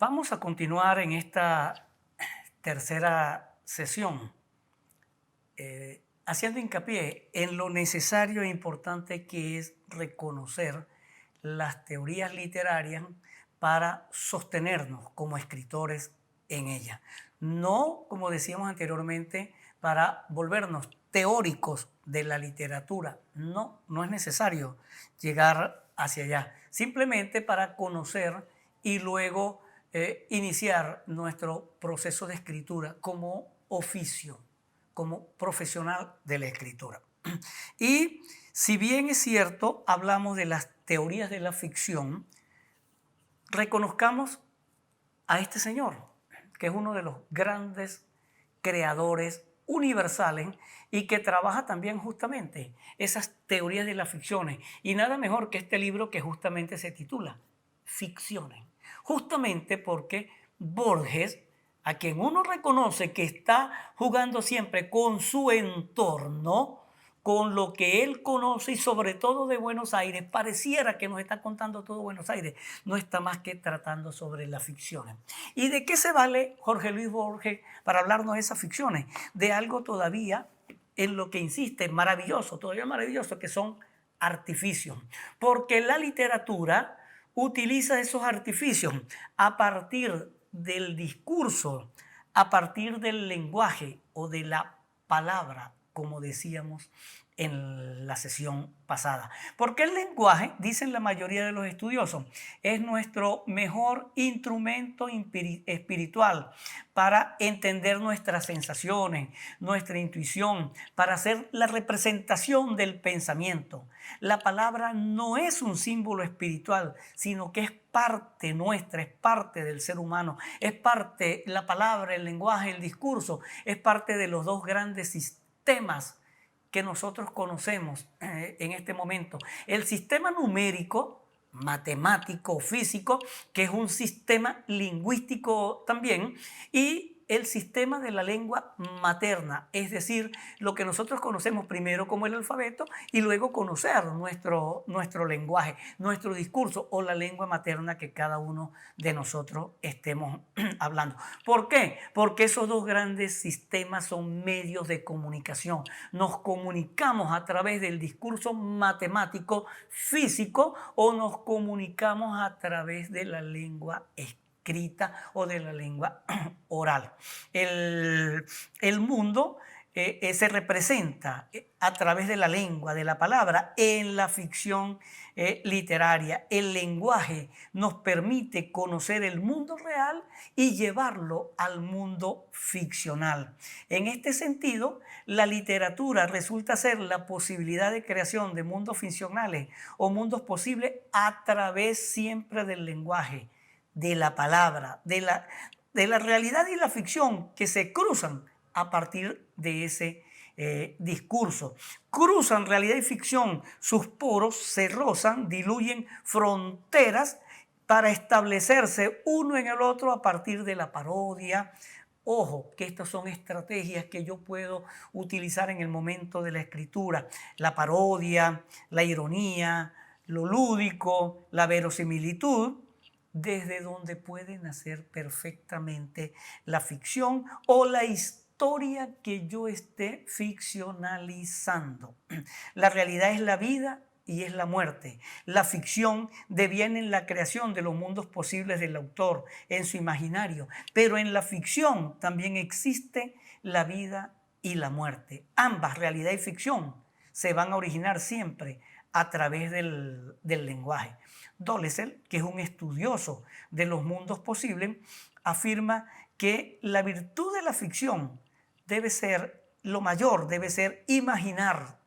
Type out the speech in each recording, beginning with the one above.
Vamos a continuar en esta tercera sesión, haciendo hincapié en lo necesario e importante que es reconocer las teorías literarias para sostenernos como escritores en ellas. No, como decíamos anteriormente, para volvernos teóricos de la literatura. No, no es necesario llegar hacia allá. Simplemente para conocer y luego iniciar nuestro proceso de escritura como oficio, como profesional de la escritura. Y si bien es cierto, hablamos de las teorías de la ficción, reconozcamos a este señor, que es uno de los grandes creadores universales y que trabaja también justamente esas teorías de las ficciones. Y nada mejor que este libro que justamente se titula Ficciones. Justamente porque Borges, a quien uno reconoce que está jugando siempre con su entorno, con lo que él conoce y sobre todo de Buenos Aires, pareciera que nos está contando todo Buenos Aires, no está más que tratando sobre las ficciones. ¿Y de qué se vale Jorge Luis Borges para hablarnos de esas ficciones? De algo todavía en lo que insiste, maravilloso, todavía maravilloso, que son artificios. Porque la literatura utiliza esos artificios a partir del discurso, a partir del lenguaje o de la palabra, como decíamos en la sesión pasada. Porque el lenguaje, dicen la mayoría de los estudiosos, es nuestro mejor instrumento espiritual para entender nuestras sensaciones, nuestra intuición, para hacer la representación del pensamiento. La palabra no es un símbolo espiritual, sino que es parte nuestra, es parte del ser humano, es parte, la palabra, el lenguaje, el discurso, es parte de los dos grandes sistemas que nosotros conocemos en este momento. El sistema numérico, matemático, físico, que es un sistema lingüístico también, y el sistema de la lengua materna, es decir, lo que nosotros conocemos primero como el alfabeto y luego conocer nuestro lenguaje, nuestro discurso o la lengua materna que cada uno de nosotros estemos hablando. ¿Por qué? Porque esos dos grandes sistemas son medios de comunicación. Nos comunicamos a través del discurso matemático físico o nos comunicamos a través de la lengua escrita o de la lengua oral. El mundo se representa a través de la lengua, de la palabra, en la ficción literaria. El lenguaje nos permite conocer el mundo real y llevarlo al mundo ficcional. En este sentido, la literatura resulta ser la posibilidad de creación de mundos ficcionales o mundos posibles a través siempre del lenguaje, de la palabra, de la realidad y la ficción que se cruzan a partir de ese discurso. Cruzan realidad y ficción, sus poros se rozan, diluyen fronteras para establecerse uno en el otro a partir de la parodia. Ojo, que estas son estrategias que yo puedo utilizar en el momento de la escritura. La parodia, la ironía, lo lúdico, la verosimilitud, desde donde puede nacer perfectamente la ficción o la historia que yo esté ficcionalizando. La realidad es la vida y es la muerte. La ficción deviene en la creación de los mundos posibles del autor, en su imaginario, pero en la ficción también existe la vida y la muerte. Ambas, realidad y ficción, se van a originar siempre a través del lenguaje. Dolezal, que es un estudioso de los mundos posibles, afirma que la virtud de la ficción debe ser, lo mayor debe ser imaginar,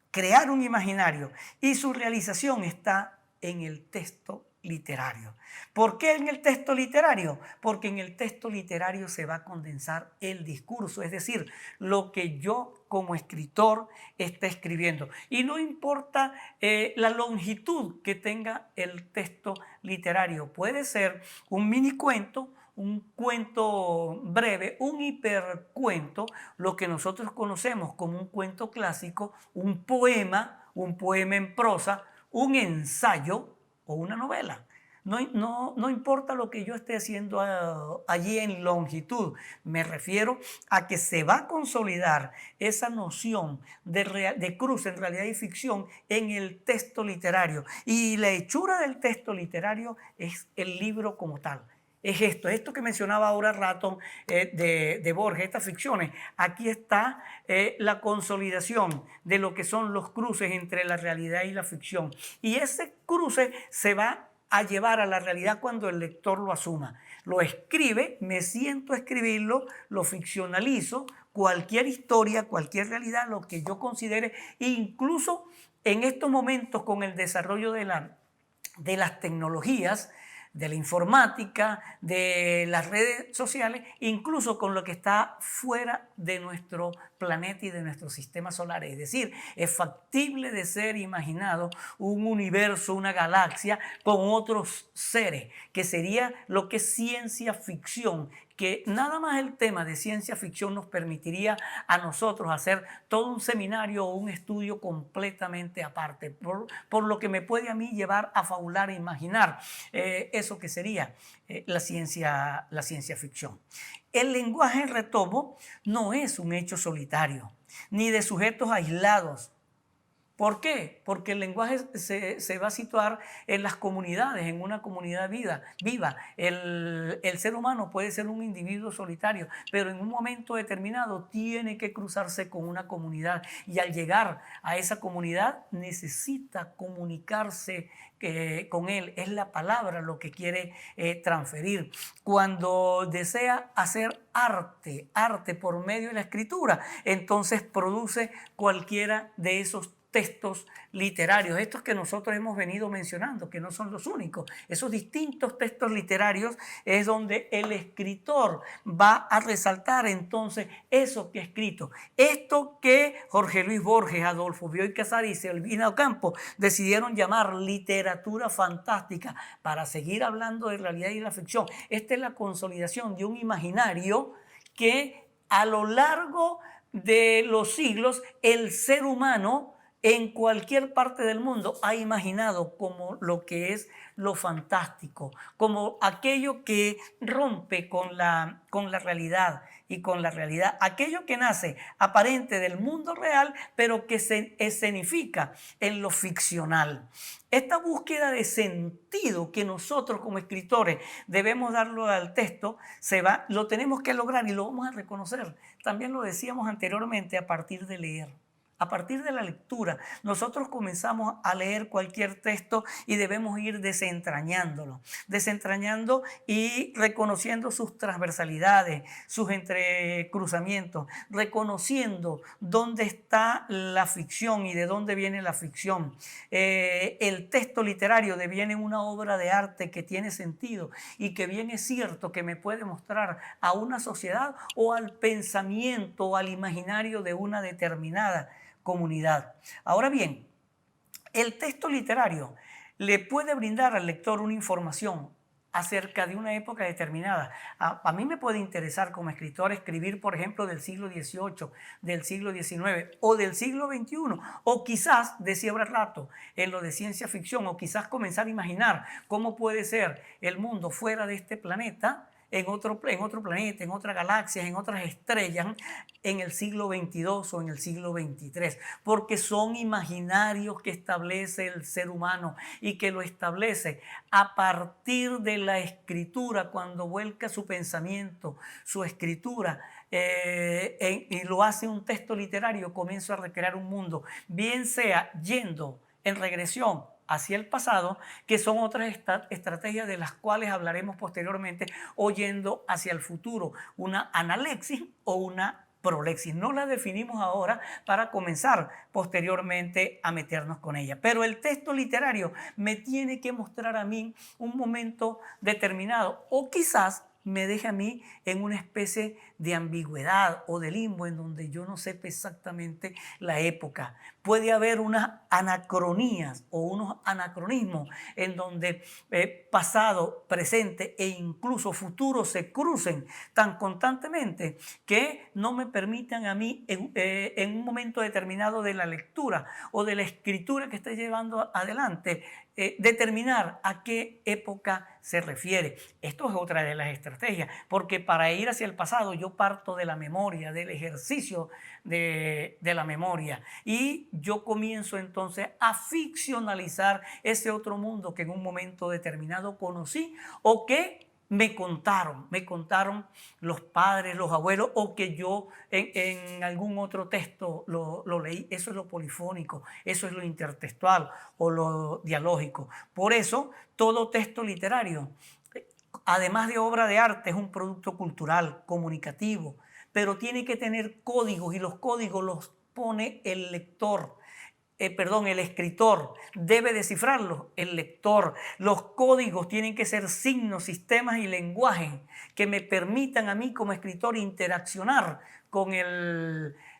crear un imaginario, y su realización está en el texto literario. ¿Por qué en el texto literario? Porque en el texto literario se va a condensar el discurso, es decir, lo que yo como escritor está escribiendo. Y no importa la longitud que tenga el texto literario. Puede ser un mini cuento, un cuento breve, un hipercuento, lo que nosotros conocemos como un cuento clásico, un poema en prosa, un ensayo o una novela. No importa lo que yo esté haciendo allí en longitud, me refiero a que se va a consolidar esa noción de cruce en realidad y ficción en el texto literario. Y la hechura del texto literario es el libro como tal. Es esto que mencionaba ahora Ratón de Borges, estas ficciones. Aquí está la consolidación de lo que son los cruces entre la realidad y la ficción. Y ese cruce se va a llevar a la realidad cuando el lector lo asuma. Lo escribe, me siento a escribirlo, lo ficcionalizo, cualquier historia, cualquier realidad, lo que yo considere, incluso en estos momentos con el desarrollo de las tecnologías, de la informática, de las redes sociales, incluso con lo que está fuera de nuestro planeta y de nuestro sistema solar. Es decir, es factible de ser imaginado un universo, una galaxia con otros seres, que sería lo que es ciencia ficción, que nada más el tema de ciencia ficción nos permitiría a nosotros hacer todo un seminario o un estudio completamente aparte, por lo que me puede a mí llevar a fabular e imaginar eso que sería la ciencia ficción. El lenguaje, retomo, no es un hecho solitario, ni de sujetos aislados. ¿Por qué? Porque el lenguaje se va a situar en las comunidades, en una comunidad viva. El ser humano puede ser un individuo solitario, pero en un momento determinado tiene que cruzarse con una comunidad y al llegar a esa comunidad necesita comunicarse con él. Es la palabra lo que quiere transferir. Cuando desea hacer arte por medio de la escritura, entonces produce cualquiera de esos textos literarios, estos que nosotros hemos venido mencionando, que no son los únicos. Esos distintos textos literarios es donde el escritor va a resaltar entonces eso que ha escrito. Esto que Jorge Luis Borges, Adolfo Bioy Casares y Silvina Ocampo decidieron llamar literatura fantástica para seguir hablando de realidad y la ficción. Esta es la consolidación de un imaginario que a lo largo de los siglos el ser humano en cualquier parte del mundo ha imaginado como lo que es lo fantástico, como aquello que rompe con la realidad y con la realidad, aquello que nace aparente del mundo real, pero que se escenifica en lo ficcional. Esta búsqueda de sentido que nosotros como escritores debemos darlo al texto, lo tenemos que lograr y lo vamos a reconocer. También lo decíamos anteriormente a partir de leer. A partir de la lectura, nosotros comenzamos a leer cualquier texto y debemos ir desentrañándolo y reconociendo sus transversalidades, sus entrecruzamientos, reconociendo dónde está la ficción y de dónde viene la ficción. El texto literario deviene una obra de arte que tiene sentido y que bien es cierto que me puede mostrar a una sociedad o al pensamiento o al imaginario de una determinada comunidad. Ahora bien, el texto literario le puede brindar al lector una información acerca de una época determinada. A mí me puede interesar como escritor escribir, por ejemplo, del siglo XVIII, del siglo XIX o del siglo XXI, o quizás, decía hace rato, en lo de ciencia ficción, o quizás comenzar a imaginar cómo puede ser el mundo fuera de este planeta, en otro planeta, en otras galaxias, en otras estrellas, en el siglo XXII o en el siglo XXIII, porque son imaginarios que establece el ser humano y que lo establece a partir de la escritura, cuando vuelca su pensamiento, su escritura, y lo hace un texto literario, comienza a recrear un mundo, bien sea yendo en regresión hacia el pasado, que son otras estrategias de las cuales hablaremos posteriormente, o yendo hacia el futuro, una analexis o una prolexis. No la definimos ahora para comenzar posteriormente a meternos con ella. Pero el texto literario me tiene que mostrar a mí un momento determinado, o quizás me deje a mí en una especie de ambigüedad o de limbo en donde yo no sepa exactamente la época. Puede haber unas anacronías o unos anacronismos en donde pasado, presente e incluso futuro se crucen tan constantemente que no me permitan a mí en un momento determinado de la lectura o de la escritura que estoy llevando adelante determinar a qué época se refiere. Esto es otra de las estrategias, porque para ir hacia el pasado yo parto de la memoria, del ejercicio de la memoria, y yo comienzo entonces a ficcionalizar ese otro mundo que en un momento determinado conocí o que me contaron los padres, los abuelos, o que yo en algún otro texto lo leí. Eso es lo polifónico, eso es lo intertextual o lo dialógico. Por eso, todo texto literario, además de obra de arte, es un producto cultural, comunicativo, pero tiene que tener códigos y los códigos los pone el lector. El escritor debe descifrarlos, el lector. Los códigos tienen que ser signos, sistemas y lenguajes que me permitan a mí como escritor interaccionar con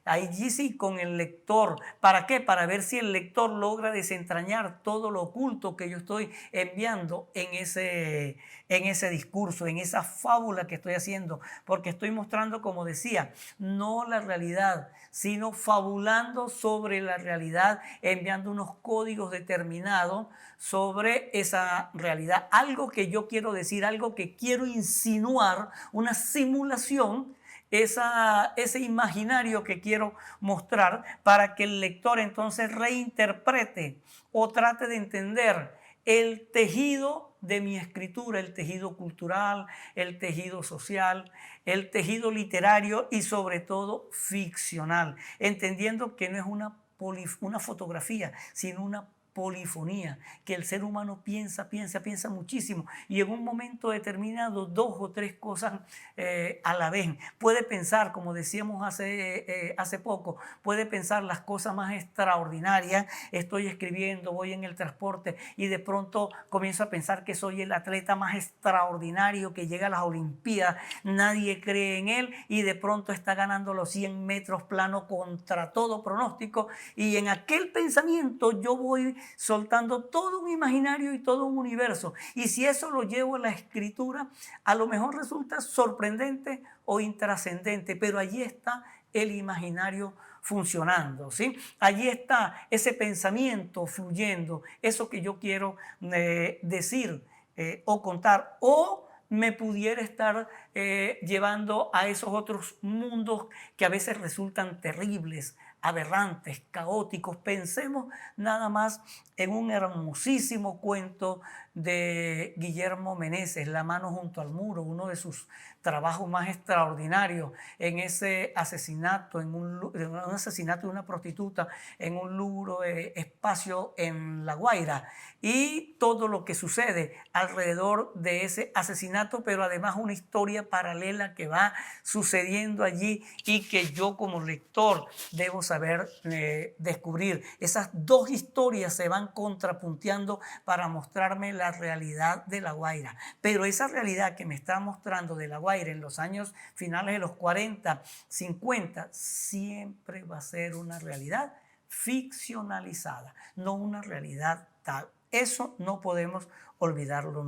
allí sí, con el lector. ¿Para qué? Para ver si el lector logra desentrañar todo lo oculto que yo estoy enviando en ese discurso, en esa fábula que estoy haciendo, porque estoy mostrando, como decía, no la realidad, sino fabulando sobre la realidad, enviando unos códigos determinados sobre esa realidad. Algo que yo quiero decir, algo que quiero insinuar, una simulación, ese imaginario que quiero mostrar para que el lector entonces reinterprete o trate de entender el tejido de mi escritura, el tejido cultural, el tejido social, el tejido literario y sobre todo ficcional, entendiendo que no es una fotografía, sino una polifonía, que el ser humano piensa muchísimo y en un momento determinado 2 o 3 cosas a la vez. Puede pensar, como decíamos hace poco, puede pensar las cosas más extraordinarias. Estoy escribiendo, voy en el transporte y de pronto comienzo a pensar que soy el atleta más extraordinario que llega a las Olimpiadas. Nadie cree en él y de pronto está ganando los 100 metros plano contra todo pronóstico, y en aquel pensamiento yo voy soltando todo un imaginario y todo un universo. Y si eso lo llevo a la escritura, a lo mejor resulta sorprendente o intrascendente, pero allí está el imaginario funcionando, ¿sí? Allí está ese pensamiento fluyendo, eso que yo quiero decir o contar, o me pudiera estar llevando a esos otros mundos que a veces resultan terribles, aberrantes, caóticos. Pensemos nada más en un hermosísimo cuento de Guillermo Meneses, La mano junto al muro, uno de sus trabajos más extraordinarios, en ese asesinato, en un asesinato de una prostituta en un lúgubre espacio en La Guaira, y todo lo que sucede alrededor de ese asesinato, pero además una historia paralela que va sucediendo allí y que yo como lector debo saber descubrir. Esas dos historias se van contrapunteando para mostrarme la realidad de La Guaira, pero esa realidad que me está mostrando de La Guaira en los años finales de los 40, 50, siempre va a ser una realidad ficcionalizada, no una realidad tal. Eso no podemos olvidarlo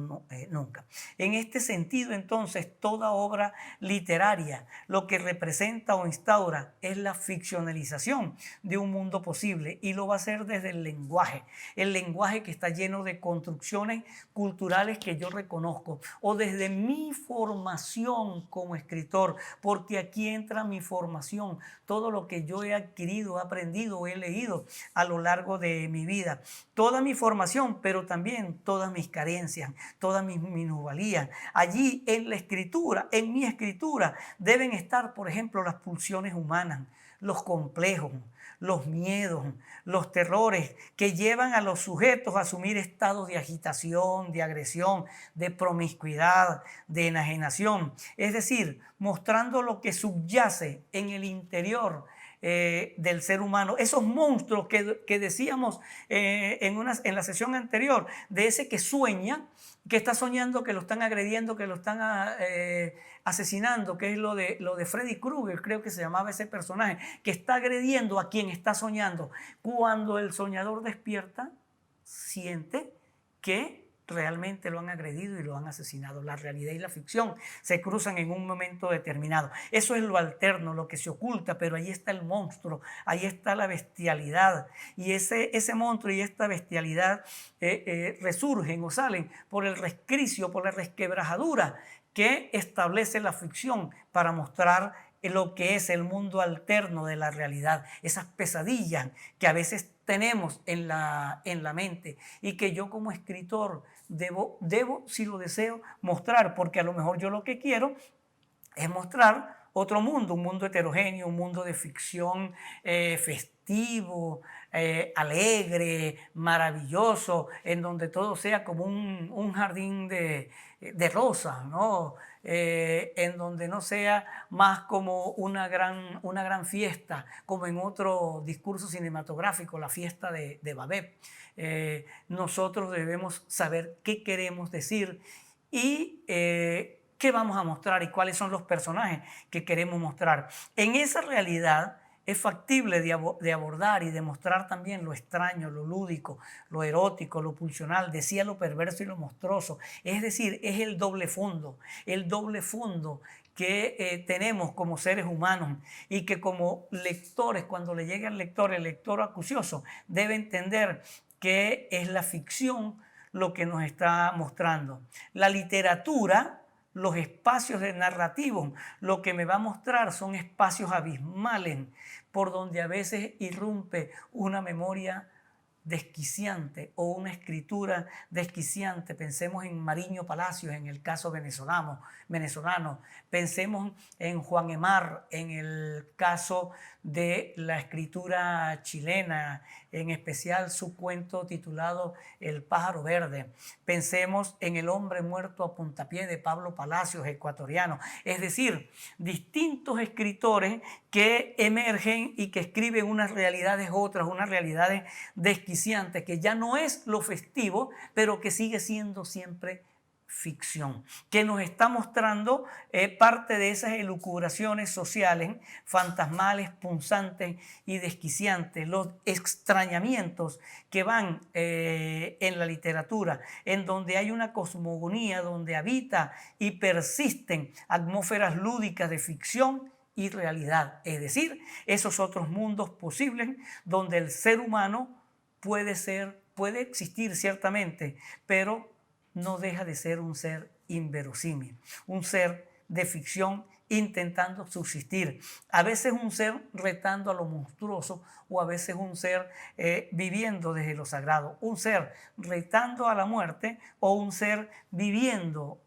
nunca. En este sentido, entonces, toda obra literaria lo que representa o instaura es la ficcionalización de un mundo posible, y lo va a hacer desde el lenguaje que está lleno de construcciones culturales que yo reconozco, o desde mi formación como escritor, porque aquí entra mi formación, todo lo que yo he adquirido, he aprendido, he leído a lo largo de mi vida, toda mi formación, pero también todas mis carencias, todas mis minusvalías. Allí en la escritura, en mi escritura, deben estar, por ejemplo, las pulsiones humanas, los complejos, los miedos, los terrores que llevan a los sujetos a asumir estados de agitación, de agresión, de promiscuidad, de enajenación. Es decir, mostrando lo que subyace en el interior del ser humano, esos monstruos que decíamos en la sesión anterior, de ese que sueña, que está soñando que lo están agrediendo, que lo están asesinando, que es lo de Freddy Krueger, creo que se llamaba ese personaje, que está agrediendo a quien está soñando. Cuando el soñador despierta, siente que realmente lo han agredido y lo han asesinado. La realidad y la ficción se cruzan en un momento determinado. Eso es lo alterno, lo que se oculta, pero ahí está el monstruo, ahí está la bestialidad. Y ese monstruo y esta bestialidad resurgen o salen por el resquicio, por la resquebrajadura que establece la ficción para mostrar lo que es el mundo alterno de la realidad, esas pesadillas que a veces tenemos en la mente y que yo como escritor debo, si lo deseo, mostrar, porque a lo mejor yo lo que quiero es mostrar otro mundo, un mundo heterogéneo, un mundo de ficción festivo, alegre, maravilloso, en donde todo sea como un jardín de rosas, ¿no? En donde no sea más como una gran fiesta, como en otro discurso cinematográfico, la fiesta de Babel. Nosotros debemos saber qué queremos decir y qué vamos a mostrar y cuáles son los personajes que queremos mostrar. En esa realidad es factible de abordar y demostrar también lo extraño, lo lúdico, lo erótico, lo pulsional, decía lo perverso y lo monstruoso. Es decir, es el doble fondo que tenemos como seres humanos y que como lectores, cuando le llegue al lector, el lector acucioso debe entender que es la ficción lo que nos está mostrando. La literatura, los espacios de narrativos, lo que me va a mostrar son espacios abismales por donde a veces irrumpe una memoria desquiciante o una escritura desquiciante. Pensemos en Mariño Palacios, en el caso venezolano. Pensemos en Juan Emar, en el caso de la escritura chilena, en especial su cuento titulado El pájaro verde. Pensemos en El hombre muerto a puntapié de Pablo Palacios, ecuatoriano. Es decir, distintos escritores que emergen y que escriben unas realidades otras, unas realidades desquiciantes, que ya no es lo festivo, pero que sigue siendo siempre ficción, que nos está mostrando parte de esas elucubraciones sociales, fantasmales, punzantes y desquiciantes, los extrañamientos que van en la literatura, en donde hay una cosmogonía, donde habita y persisten atmósferas lúdicas de ficción y realidad, es decir, esos otros mundos posibles donde el ser humano puede existir ciertamente, pero no deja de ser un ser inverosímil, un ser de ficción intentando subsistir, a veces un ser retando a lo monstruoso o a veces un ser viviendo desde lo sagrado, un ser retando a la muerte o un ser viviendo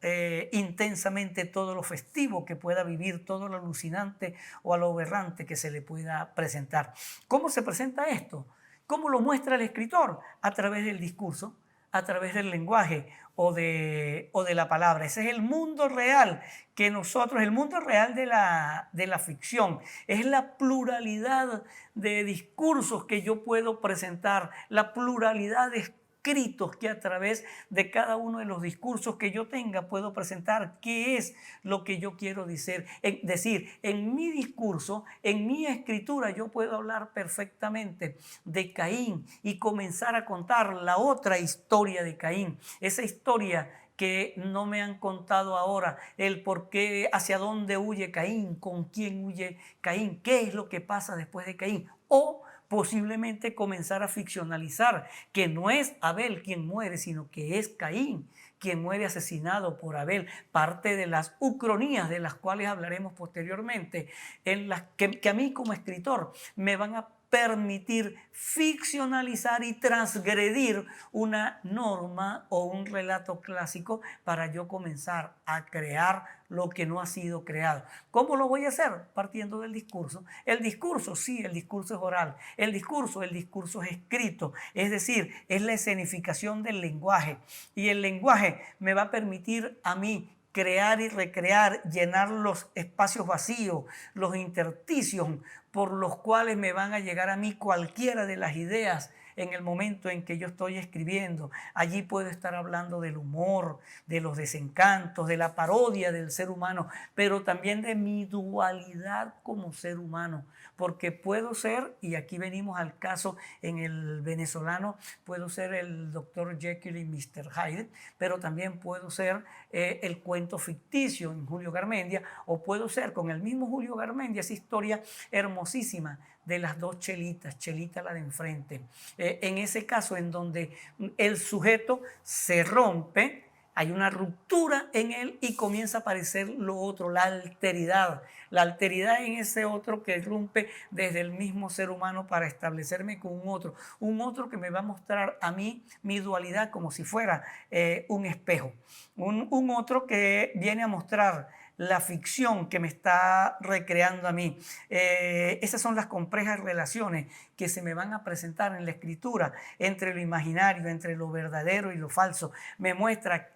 intensamente todo lo festivo que pueda vivir, todo lo alucinante o a lo aberrante que se le pueda presentar. ¿Cómo se presenta esto? ¿Cómo lo muestra el escritor? A través del discurso, a través del lenguaje o de la palabra. Ese es el mundo real que nosotros, el mundo real de la ficción, es la pluralidad de discursos que yo puedo presentar, la pluralidad de escritos que a través de cada uno de los discursos que yo tenga puedo presentar qué es lo que yo quiero decir. En mi discurso, en mi escritura, yo puedo hablar perfectamente de Caín y comenzar a contar la otra historia de Caín, esa historia que no me han contado ahora, el por qué, hacia dónde huye Caín, con quién huye Caín, qué es lo que pasa después de Caín, o posiblemente comenzar a ficcionalizar que no es Abel quien muere, sino que es Caín quien muere asesinado por Abel, parte de las ucronías de las cuales hablaremos posteriormente, en las que a mí como escritor me van a permitir ficcionalizar y transgredir una norma o un relato clásico para yo comenzar a crear lo que no ha sido creado. ¿Cómo lo voy a hacer? Partiendo del discurso. El discurso, sí, el discurso es oral. El discurso es escrito. Es decir, es la escenificación del lenguaje. Y el lenguaje me va a permitir a mí crear y recrear, llenar los espacios vacíos, los intersticios por los cuales me van a llegar a mí cualquiera de las ideas en el momento en que yo estoy escribiendo. Allí puedo estar hablando del humor, de los desencantos, de la parodia del ser humano, pero también de mi dualidad como ser humano, porque puedo ser, y aquí venimos al caso en el venezolano, puedo ser el Dr. Jekyll y Mr. Hyde, pero también puedo ser el cuento ficticio en Julio Garmendia, o puedo ser con el mismo Julio Garmendia esa historia hermosísima de las dos chelitas, Chelita la de enfrente. En ese caso en donde el sujeto se rompe, hay una ruptura en él y comienza a aparecer lo otro, la alteridad en ese otro que rompe desde el mismo ser humano para establecerme con un otro que me va a mostrar a mí mi dualidad como si fuera un espejo, un otro que viene a mostrar la ficción que me está recreando a mí. Esas son las complejas relaciones que se me van a presentar en la escritura entre lo imaginario, entre lo verdadero y lo falso. Me muestra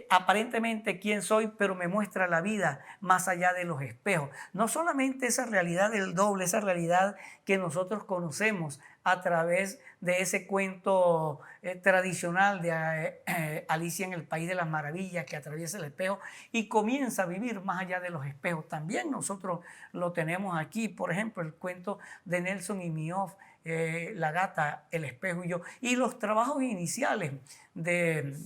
aparentemente quién soy, pero me muestra la vida más allá de los espejos. No solamente esa realidad del doble, esa realidad que nosotros conocemos a través de ese cuento tradicional de Alicia en el País de las Maravillas, que atraviesa el espejo y comienza a vivir más allá de los espejos. También nosotros lo tenemos aquí, por ejemplo, el cuento de Nelson y Mioff, La gata, el espejo y yo, y los trabajos iniciales de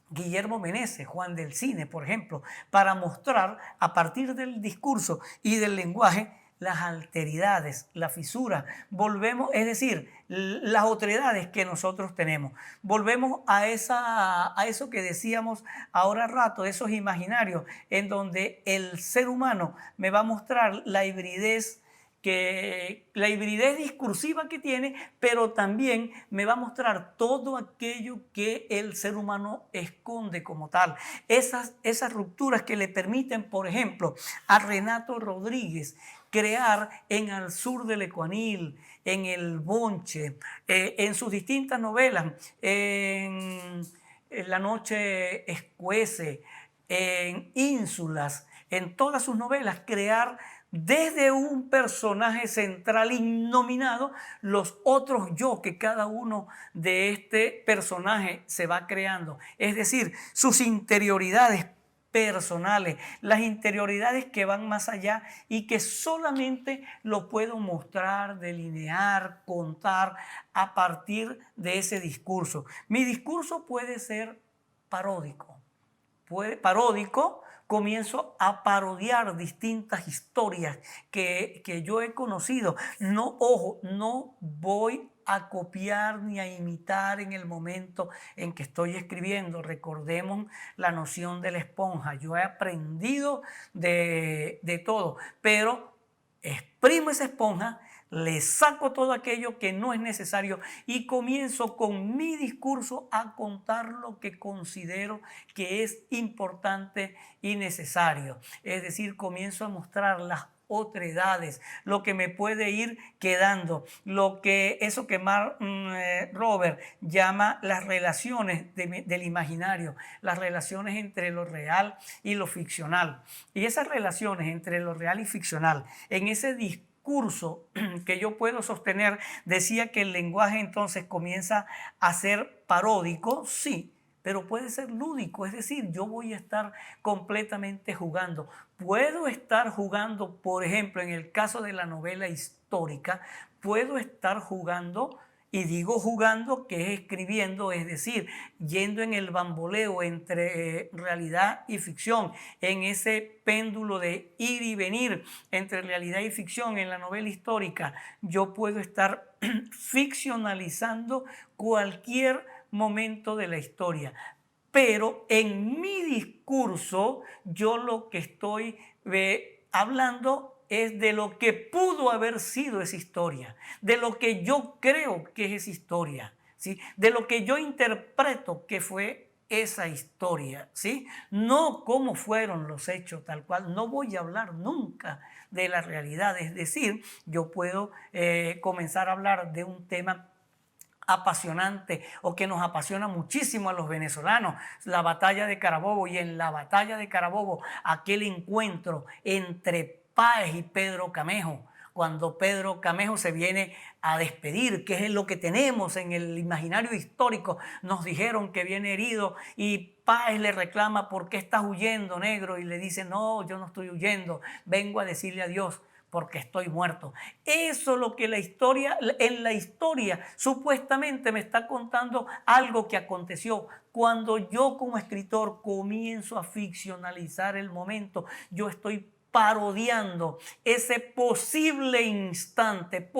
Guillermo Meneses, Juan del Cine, por ejemplo, para mostrar a partir del discurso y del lenguaje las alteridades, la fisura. Volvemos, es decir, las otredades que nosotros tenemos. Volvemos a eso que decíamos ahora rato, esos imaginarios, en donde el ser humano me va a mostrar la hibridez discursiva que tiene, pero también me va a mostrar todo aquello que el ser humano esconde como tal. Esas rupturas que le permiten, por ejemplo, a Renato Rodríguez crear en Al sur del Ecuanil, en El Bonche, en sus distintas novelas, en La noche escuece, en Ínsulas, en todas sus novelas, crear desde un personaje central innominado los otros yo que cada uno de este personaje se va creando. Es decir, sus interioridades personales, las interioridades que van más allá y que solamente lo puedo mostrar, delinear, contar a partir de ese discurso. Mi discurso puede ser paródico. Comienzo a parodiar distintas historias que yo he conocido. No, ojo, no voy a copiar ni a imitar en el momento en que estoy escribiendo. Recordemos la noción de la esponja. Yo he aprendido de todo, pero exprimo esa esponja, le saco todo aquello que no es necesario y comienzo con mi discurso a contar lo que considero que es importante y necesario. Es decir, comienzo a mostrar las otredades, lo que me puede ir quedando, eso que Robert llama las relaciones del imaginario, las relaciones entre lo real y lo ficcional. Y esas relaciones entre lo real y ficcional, en ese discurso que yo puedo sostener, decía que el lenguaje entonces comienza a ser paródico, sí, pero puede ser lúdico, es decir, yo voy a estar completamente jugando. Puedo estar jugando, por ejemplo, en el caso de la novela histórica, puedo estar jugando, y digo jugando que es escribiendo, es decir, yendo en el bamboleo entre realidad y ficción, en ese péndulo de ir y venir entre realidad y ficción en la novela histórica, yo puedo estar ficcionalizando cualquier momento de la historia. Pero en mi discurso, yo lo que estoy hablando es de lo que pudo haber sido esa historia, de lo que yo creo que es esa historia, ¿sí? De lo que yo interpreto que fue esa historia, ¿sí? No cómo fueron los hechos tal cual. No voy a hablar nunca de la realidad, es decir, yo puedo comenzar a hablar de un tema apasionante o que nos apasiona muchísimo a los venezolanos, la batalla de Carabobo. Y en la batalla de Carabobo, aquel encuentro entre Páez y Pedro Camejo, cuando Pedro Camejo se viene a despedir, que es lo que tenemos en el imaginario histórico. Nos dijeron que viene herido y Páez le reclama: ¿por qué estás huyendo, negro? Y le dice: no, yo no estoy huyendo, vengo a decirle adiós porque estoy muerto. Eso es lo que en la historia supuestamente me está contando algo que aconteció. Cuando yo como escritor comienzo a ficcionalizar el momento, yo estoy parodiando ese posible instante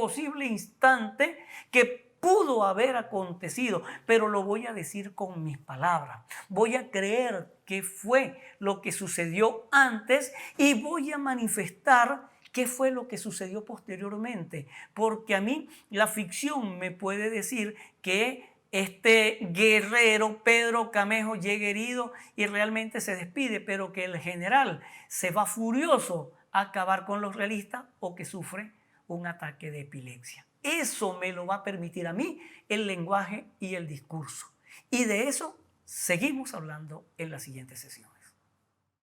que pudo haber acontecido, pero lo voy a decir con mis palabras. Voy a creer que fue lo que sucedió antes y voy a manifestar qué fue lo que sucedió posteriormente, porque a mí la ficción me puede decir que este guerrero Pedro Camejo llega herido y realmente se despide, pero que el general se va furioso a acabar con los realistas o que sufre un ataque de epilepsia. Eso me lo va a permitir a mí el lenguaje y el discurso. Y de eso seguimos hablando en la siguiente sesión.